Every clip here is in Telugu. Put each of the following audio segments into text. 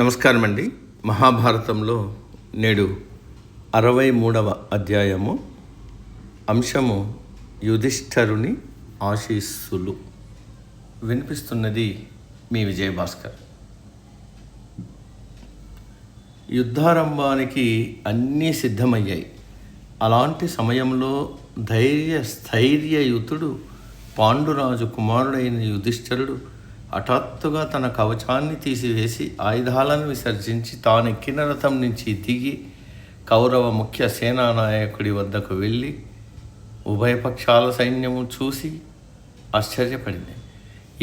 నమస్కారం అండి. మహాభారతంలో నేడు 63వ అధ్యాయము, అంశము యుధిష్ఠరుని ఆశీస్సులు. వినిపిస్తున్నది మీ విజయభాస్కర్. యుద్ధారంభానికి అన్నీ సిద్ధమయ్యాయి. అలాంటి సమయంలో స్థైర్యయుతుడు పాండురాజు కుమారుడైన యుధిష్ఠరుడు హఠాత్తుగా తన కవచాన్ని తీసివేసి ఆయుధాలను విసర్జించి తానెక్కిన రథం నుంచి దిగి కౌరవ ముఖ్య సేనానాయకుడి వద్దకు వెళ్ళి ఉభయపక్షాల సైన్యము చూసి ఆశ్చర్యపడింది.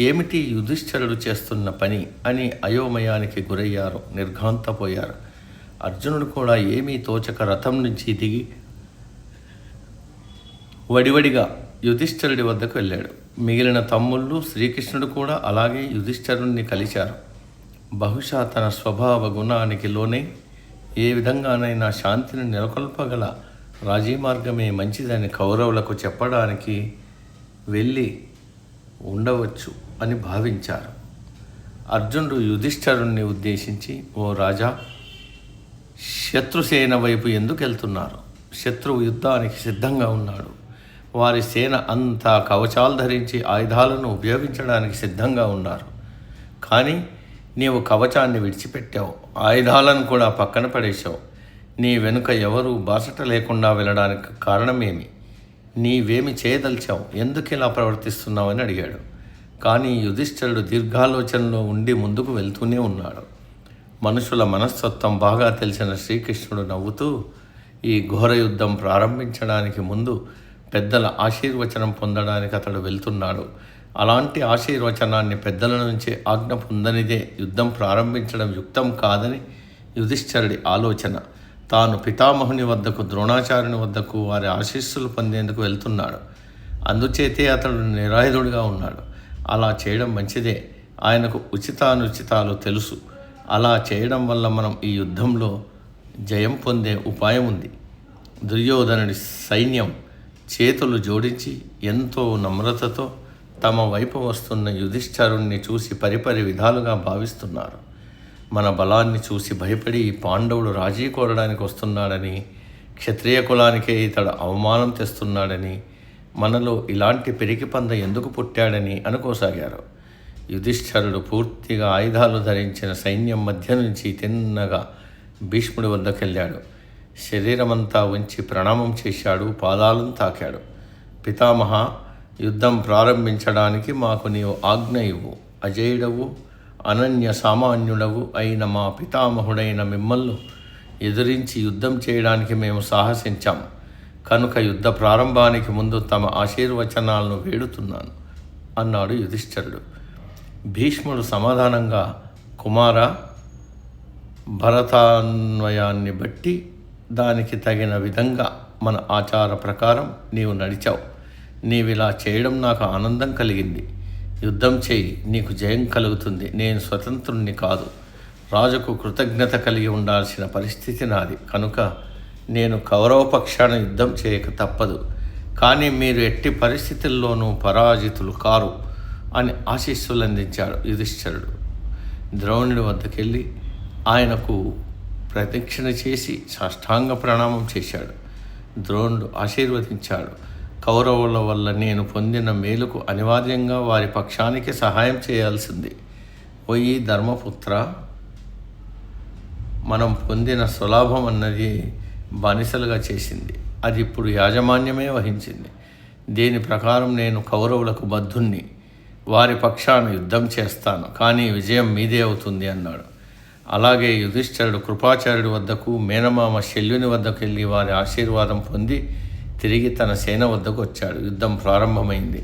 ఏమిటి యుధిష్ఠరుడు చేస్తున్న పని అని అయోమయానికి గురయ్యారు, నిర్ఘాంతపోయారు. అర్జునుడు కూడా ఏమీ తోచక రథం నుంచి దిగి వడివడిగా యుధిష్ఠరుడి వద్దకు వెళ్ళాడు. మిగిలిన తమ్ముళ్ళు శ్రీకృష్ణుడు కూడా అలాగే యుధిష్ఠరుణ్ణి కలిశారు. బహుశా తన స్వభావ గుణానికి లోనే ఏ విధంగానైనా శాంతిని నెలకొల్పగల రాజీ మార్గమే మంచిదని కౌరవులకు చెప్పడానికి వెళ్ళి ఉండవచ్చు అని భావించారు. అర్జునుడు యుధిష్ఠరుణ్ణి ఉద్దేశించి, ఓ రాజా, శత్రుసేన వైపు ఎందుకు వెళ్తున్నారు? శత్రువు యుద్ధానికి సిద్ధంగా ఉన్నాడు. వారి సేన అంతా కవచాలు ధరించి ఆయుధాలను ఉపయోగించడానికి సిద్ధంగా ఉన్నారు. కానీ నీవు కవచాన్ని విడిచిపెట్టావు, ఆయుధాలను కూడా పక్కన పడేశావు. నీ వెనుక ఎవరూ బాసట లేకుండా వెళ్ళడానికి కారణమేమి? నీవేమి చేయదలిచావు? ఎందుకు ఇలా ప్రవర్తిస్తున్నావు అని అడిగాడు. కానీ యుధిష్ఠరుడు దీర్ఘాలోచనలో ఉండి ముందుకు వెళ్తూనే ఉన్నాడు. మనుషుల మనస్తత్వం బాగా తెలిసిన శ్రీకృష్ణుడు నవ్వుతూ, ఈ ఘోర యుద్ధం ప్రారంభించడానికి ముందు పెద్దల ఆశీర్వచనం పొందడానికి అతడు వెళ్తున్నాడు. అలాంటి ఆశీర్వచనాన్ని పెద్దల నుంచి ఆజ్ఞ పొందనిదే యుద్ధం ప్రారంభించడం యుక్తం కాదని యుధిష్ఠరుడి ఆలోచన. తాను పితామహుని వద్దకు, ద్రోణాచార్యుని వద్దకు వారి ఆశీస్సులు పొందేందుకు వెళ్తున్నాడు. అందుచేతే అతడు నిరాయుధుడిగా ఉన్నాడు. అలా చేయడం మంచిదే. ఆయనకు ఉచితానుచితాలు తెలుసు. అలా చేయడం వల్ల మనం ఈ యుద్ధంలో జయం పొందే ఉపాయం ఉంది. దుర్యోధనుడి సైన్యం చేతులు జోడించి ఎంతో నమ్రతతో తమ వైపు వస్తున్న యుధిష్ఠరుణ్ణి చూసి పరిపరి విధాలుగా భావిస్తున్నారు. మన బలాన్ని చూసి భయపడి ఈ పాండవుడు రాజీ కోరడానికి వస్తున్నాడని, క్షత్రియ కులానికే ఇతడు అవమానం తెస్తున్నాడని, మనలో ఇలాంటి పెరికి పంద ఎందుకు పుట్టాడని అనుకోసాగారు. యుధిష్ఠరుడు పూర్తిగా ఆయుధాలు ధరించిన సైన్యం మధ్య నుంచి తిన్నగా భీష్ముడి వద్దకెళ్ళాడు. శరీరమంతా ఉంచి ప్రణామం చేశాడు, పాదాలను తాకాడు. పితామహ, యుద్ధం ప్రారంభించడానికి మాకు నీవు ఆజ్ఞ ఇవ్వు. అజేయుడవు, అనన్య సామాన్యుడవు అయిన మా పితామహుడైన మిమ్మల్ని ఎదిరించి యుద్ధం చేయడానికి మేము సాహసించాం. కనుక యుద్ధ ప్రారంభానికి ముందు తమ ఆశీర్వచనాలను వేడుతున్నాను అన్నాడు యుధిష్ఠరుడు. భీష్ముడు సమాధానంగా, కుమార, భరతాన్వయాన్ని బట్టి దానికి తగిన విధంగా మన ఆచార ప్రకారం నీవు నడిచావు. నీవిలా చేయడం నాకు ఆనందం కలిగింది. యుద్ధం చేయి, నీకు జయం కలుగుతుంది. నేను స్వతంత్రుణ్ణి కాదు. రాజుకు కృతజ్ఞత కలిగి ఉండాల్సిన పరిస్థితి నాది. కనుక నేను కౌరవ పక్షాన యుద్ధం చేయక తప్పదు. కానీ మీరు ఎట్టి పరిస్థితుల్లోనూ పరాజితులు కారు అని ఆశీస్సులు అందించాడు యుధిష్ఠరుడు. ద్రోణుడి వద్దకెళ్ళి ఆయనకు ప్రదక్షిణ చేసి సాష్టాంగ ప్రణామం చేశాడు. ద్రోణుడు ఆశీర్వదించాడు. కౌరవుల వల్ల నేను పొందిన మేలుకు అనివార్యంగా వారి పక్షానికి సహాయం చేయాల్సింది. ఓయి ధర్మపుత్ర, మనం పొందిన సులాభం అన్నది బానిసలుగా చేసింది. అది ఇప్పుడు యాజమాన్యమే వహించింది. దీని ప్రకారం నేను కౌరవులకు బద్ధుణ్ణి. వారి పక్షాన యుద్ధం చేస్తాను, కానీ విజయం మీదే అవుతుంది అన్నాడు. అలాగే యుధిష్ఠరుడు కృపాచార్యుడి వద్దకు, మేనమామ శల్యుని వద్దకు వెళ్ళి వారి ఆశీర్వాదం పొంది తిరిగి తన సేన వద్దకు వచ్చాడు. యుద్ధం ప్రారంభమైంది.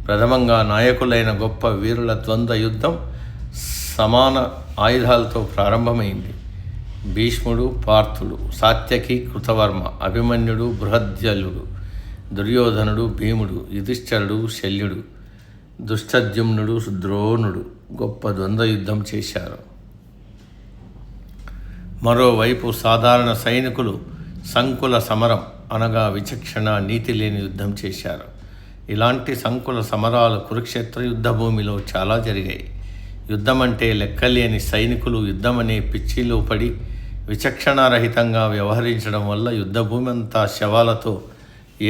ప్రథమంగా నాయకులైన గొప్ప వీరుల ద్వంద్వ యుద్ధం సమాన ఆయుధాలతో ప్రారంభమైంది. భీష్ముడు, పార్థుడు, సాత్యకి, కృతవర్మ, అభిమన్యుడు, బృహద్యలుడు, దుర్యోధనుడు, భీముడు, యుధిష్ఠరుడు, శల్యుడు, దుష్టద్యుమ్నుడు, ద్రోణుడు గొప్ప ద్వంద్వ యుద్ధం చేశారు. మరోవైపు సాధారణ సైనికులు సంకుల సమరం అనగా విచక్షణ, నీతి లేని యుద్ధం చేశారు. ఇలాంటి సంకుల సమరాలు కురుక్షేత్ర యుద్ధభూమిలో చాలా జరిగాయి. యుద్ధమంటే లెక్కలేని సైనికులు యుద్ధమనే పిచ్చిలో పడి విచక్షణారహితంగా వ్యవహరించడం వల్ల యుద్ధభూమి అంతా శవాలతో,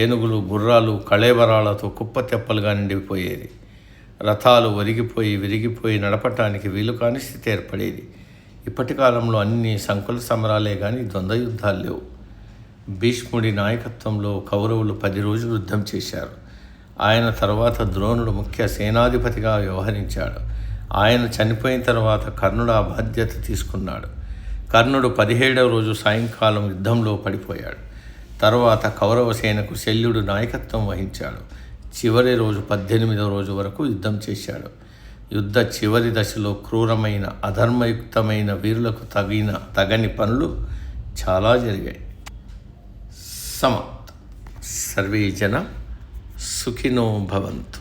ఏనుగులు, గుర్రాలు, కళేబరాలతో కుప్పతెప్పలుగా నిండిపోయేది. రథాలు విరిగిపోయి నడపటానికి వీలు కాని స్థితి ఏర్పడేది. ఇప్పటి కాలంలో అన్ని సంకుల సమరాలే కానీ ద్వంద్వ యుద్ధాలు లేవు. భీష్ముడి నాయకత్వంలో కౌరవులు 10 రోజులు యుద్ధం చేశారు. ఆయన తర్వాత ద్రోణుడు ముఖ్య సేనాధిపతిగా వ్యవహరించాడు. ఆయన చనిపోయిన తర్వాత కర్ణుడు ఆ బాధ్యత తీసుకున్నాడు. కర్ణుడు 17వ రోజు సాయంకాలం యుద్ధంలో పడిపోయాడు. తర్వాత కౌరవ సేనకు శల్యుడు నాయకత్వం వహించాడు. చివరి రోజు 18వ రోజు వరకు యుద్ధం చేశాడు. యుద్ధ చివరి దశలో క్రూరమైన, అధర్మయుక్తమైన వీరులకు తగని పనులు చాలా జరిగాయి. సమాప్తం. సర్వే జన సుఖినో భవంతు.